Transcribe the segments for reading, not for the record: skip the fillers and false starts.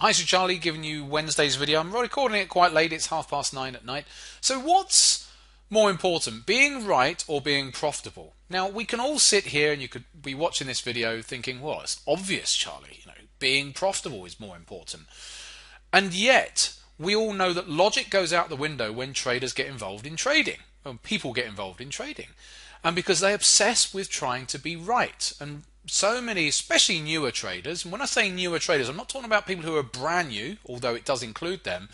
Hi, so Charlie giving you Wednesday's video. I'm recording it quite late, it's 9:30 at night. So what's more important, being right or being profitable? Now, we can all sit here and you could be watching this video thinking, well, it's obvious, Charlie, being profitable is more important. And yet, we all know that logic goes out the window when traders get involved in trading, when people get involved in trading. And because they obsess with trying to be right. And so many, especially newer traders, and when I say newer traders, I'm not talking about people who are brand new, although it does include them.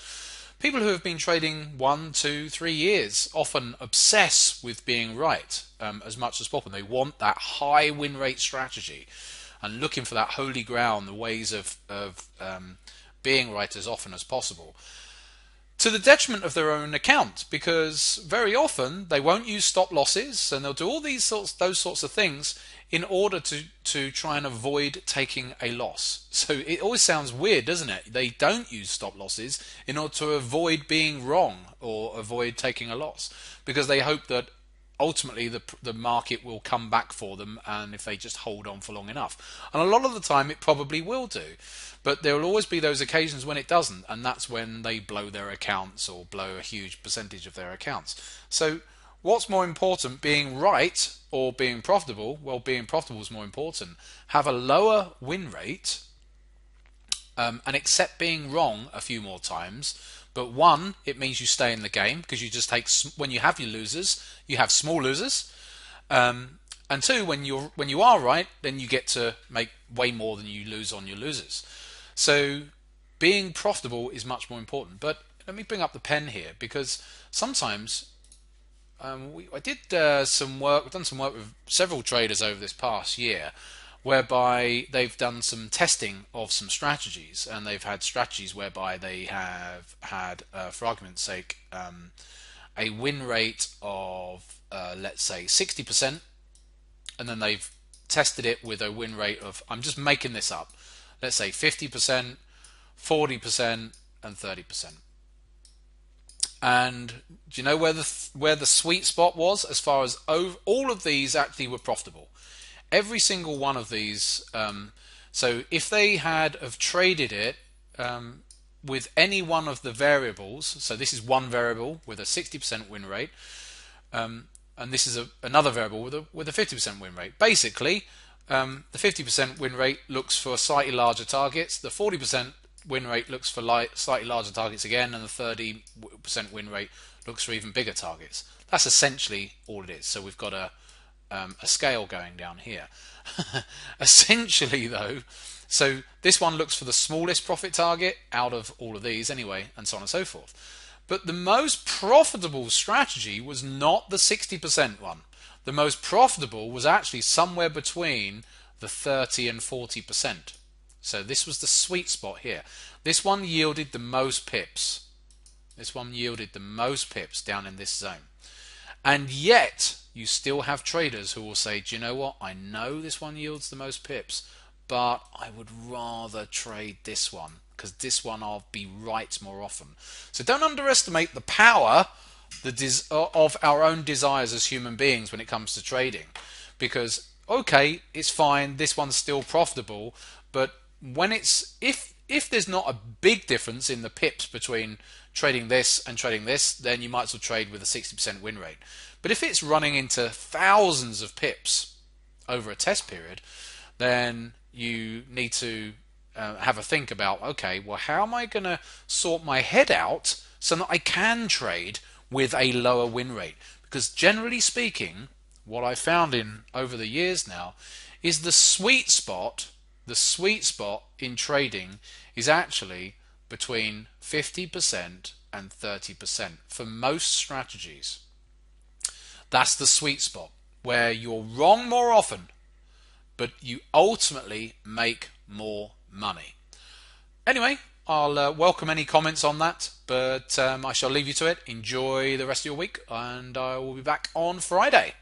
People who have been trading 1, 2, 3 years often obsess with being right as much as possible. They want that high win rate strategy and looking for that holy ground, the ways of being right as often as possible, to the detriment of their own account, because very often they won't use stop losses and they'll do all those sorts of things in order to try and avoid taking a loss. So it always sounds weird, doesn't it? They don't use stop losses in order to avoid being wrong or avoid taking a loss, because they hope that ultimately the market will come back for them, and if they just hold on for long enough. And a lot of the time it probably will do, but there will always be those occasions when it doesn't, and that's when they blow their accounts or blow a huge percentage of their accounts. So what's more important, being right or being profitable? Well, being profitable is more important. Have a lower win rate and accept being wrong a few more times. But one, it means you stay in the game, because you just take, when you have your losers, you have small losers. And two, when you are right, then you get to make way more than you lose on your losers. So being profitable is much more important. But let me bring up the pen here, because sometimes I did some work. We've done some work with several traders over this past year, whereby they've done some testing of some strategies, and they've had strategies whereby they have had, for argument's sake, a win rate of let's say 60%, and then they've tested it with a win rate of, I'm just making this up, let's say 50%, 40%, and 30%. And do you know where the sweet spot was? As far as all of these actually were profitable. Every single one of these. So if they had have traded it with any one of the variables, so this is one variable with a 60% win rate, and this is another variable with a 50% win rate. Basically, the 50% win rate looks for slightly larger targets. The 40% win rate looks for slightly larger targets again, and the 30% win rate looks for even bigger targets. That's essentially all it is. So we've got a scale going down here. Essentially though, so this one looks for the smallest profit target out of all of these anyway, and so on and so forth. But the most profitable strategy was not the 60% one. The most profitable was actually somewhere between the 30 and 40%. So this was the sweet spot here. This one yielded the most pips. This one yielded the most pips down in this zone. And yet, you still have traders who will say, do you know what? I know this one yields the most pips, but I would rather trade this one, because this one I'll be right more often. So don't underestimate the power of our own desires as human beings when it comes to trading. Because, okay, it's fine, this one's still profitable, but when if there's not a big difference in the pips between trading this and trading this, then you might as well trade with a 60% win rate. But if it's running into thousands of pips over a test period, then you need to have a think about, okay, well, how am I going to sort my head out so that I can trade with a lower win rate? Because generally speaking, what I found in over the years now is the sweet spot in trading is actually between 50% and 30% for most strategies. That's the sweet spot, where you're wrong more often, but you ultimately make more money. Anyway, I'll welcome any comments on that, but I shall leave you to it. Enjoy the rest of your week, and I will be back on Friday.